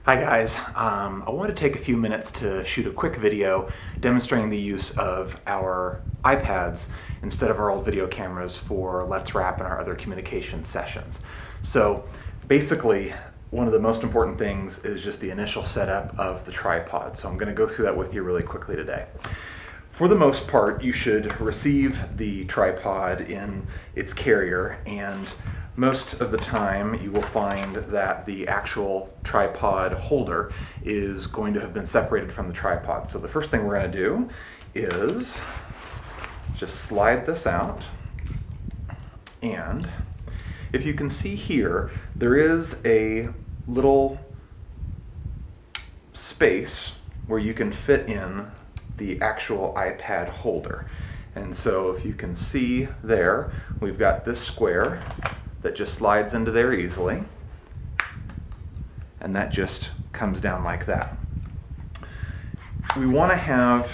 Hi guys, I wanted to take a few minutes to shoot a quick video demonstrating the use of our iPads instead of our old video cameras for Let's Wrap and our other communication sessions. So basically, one of the most important things is just the initial setup of the tripod. So I'm going to go through that with you really quickly today. For the most part, you should receive the tripod in its carrier, and most of the time you will find that the actual tripod holder is going to have been separated from the tripod. So the first thing we're going to do is just slide this out, and if you can see here, there is a little space where you can fit in the actual iPad holder. And so if you can see there, we've got this square that just slides into there easily, and that just comes down like that. We want to have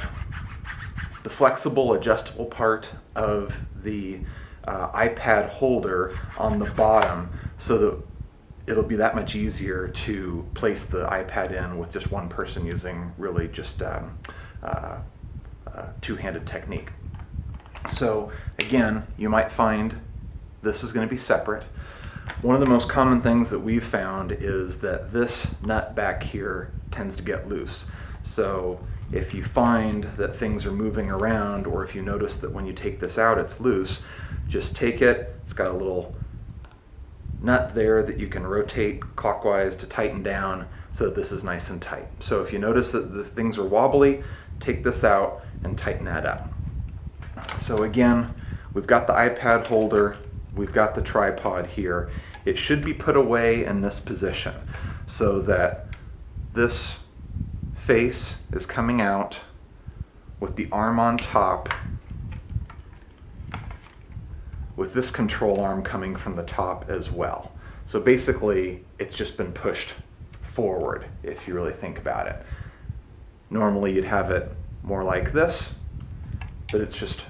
the flexible adjustable part of the iPad holder on the bottom so that it'll be that much easier to place the iPad in with just one person using really just two-handed technique. So again, you might find this is going to be separate. One of the most common things that we've found is that this nut back here tends to get loose. So if you find that things are moving around, or if you notice that when you take this out it's loose, just take it. It's got a little nut there that you can rotate clockwise to tighten down so that this is nice and tight. So if you notice that the things are wobbly, take this out and tighten that up. So again, we've got the iPad holder, we've got the tripod here. It should be put away in this position so that this face is coming out with the arm on top, with this control arm coming from the top as well. So basically, it's just been pushed forward, if you really think about it. Normally you'd have it more like this, but it's just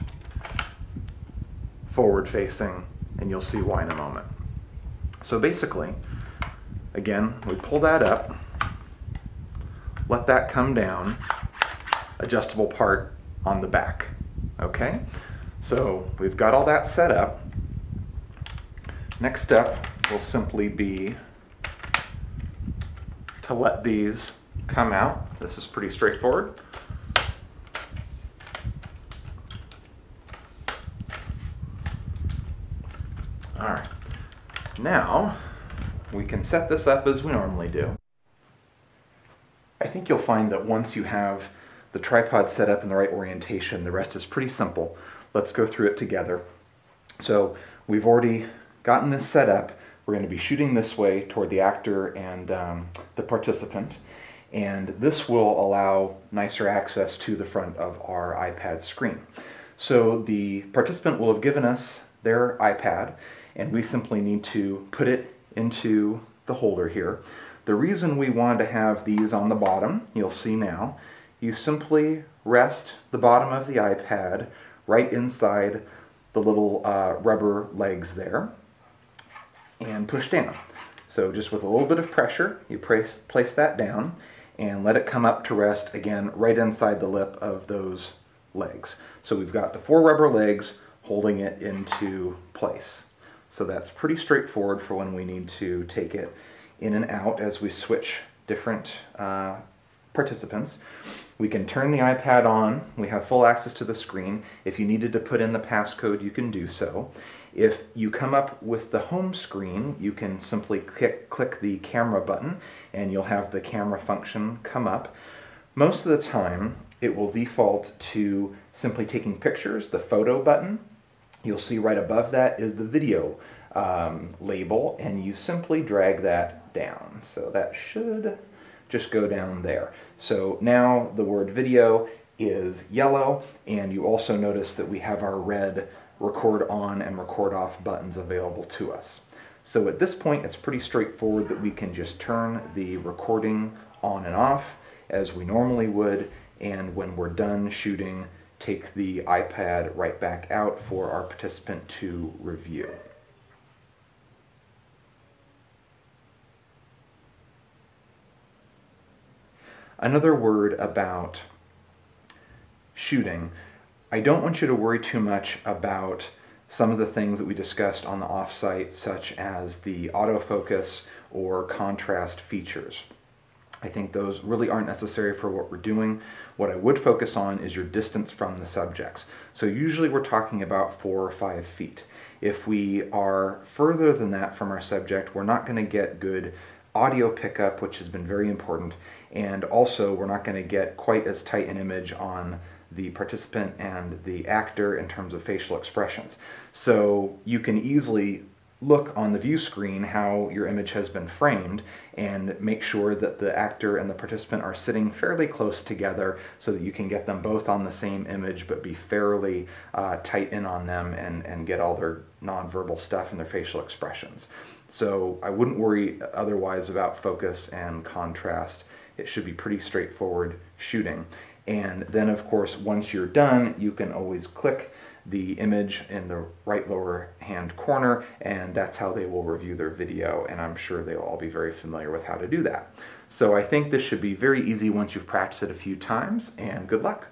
forward facing, and you'll see why in a moment. So basically, again, we pull that up, let that come down, adjustable part on the back, okay? So we've got all that set up. Next step will simply be to let these come out. This is pretty straightforward. All right, now we can set this up as we normally do. I think you'll find that once you have the tripod set up in the right orientation, the rest is pretty simple. Let's go through it together. So we've already gotten this set up. We're going to be shooting this way toward the actor and the participant, and this will allow nicer access to the front of our iPad screen. So the participant will have given us their iPad, and we simply need to put it into the holder here. The reason we wanted to have these on the bottom, you'll see now, you simply rest the bottom of the iPad right inside the little rubber legs there and push down. So just with a little bit of pressure, you place that down and let it come up to rest again right inside the lip of those legs. So we've got the 4 rubber legs holding it into place. So that's pretty straightforward for when we need to take it in and out as we switch different participants. We can turn the iPad on. We have full access to the screen. If you needed to put in the passcode, you can do so. If you come up with the home screen, you can simply click the camera button and you'll have the camera function come up. Most of the time, it will default to simply taking pictures, the photo button. You'll see right above that is the video label, and you simply drag that down. So that should just go down there. So now the word video is yellow, and you also notice that we have our red record on and record off buttons available to us. So at this point, it's pretty straightforward that we can just turn the recording on and off as we normally would, and when we're done shooting, take the iPad right back out for our participant to review. Another word about shooting. I don't want you to worry too much about some of the things that we discussed on the offsite, such as the autofocus or contrast features. I think those really aren't necessary for what we're doing. What I would focus on is your distance from the subjects. So usually we're talking about 4 or 5 feet. If we are further than that from our subject, we're not going to get good audio pickup, which has been very important, and also we're not going to get quite as tight an image on the participant and the actor in terms of facial expressions. So you can easily look on the view screen how your image has been framed and make sure that the actor and the participant are sitting fairly close together so that you can get them both on the same image but be fairly tight in on them and get all their nonverbal stuff and their facial expressions. So I wouldn't worry otherwise about focus and contrast. It should be pretty straightforward shooting. And then of course once you're done, you can always click the image in the right lower hand corner, and that's how they will review their video, and I'm sure they'll all be very familiar with how to do that. So I think this should be very easy once you've practiced it a few times, and good luck.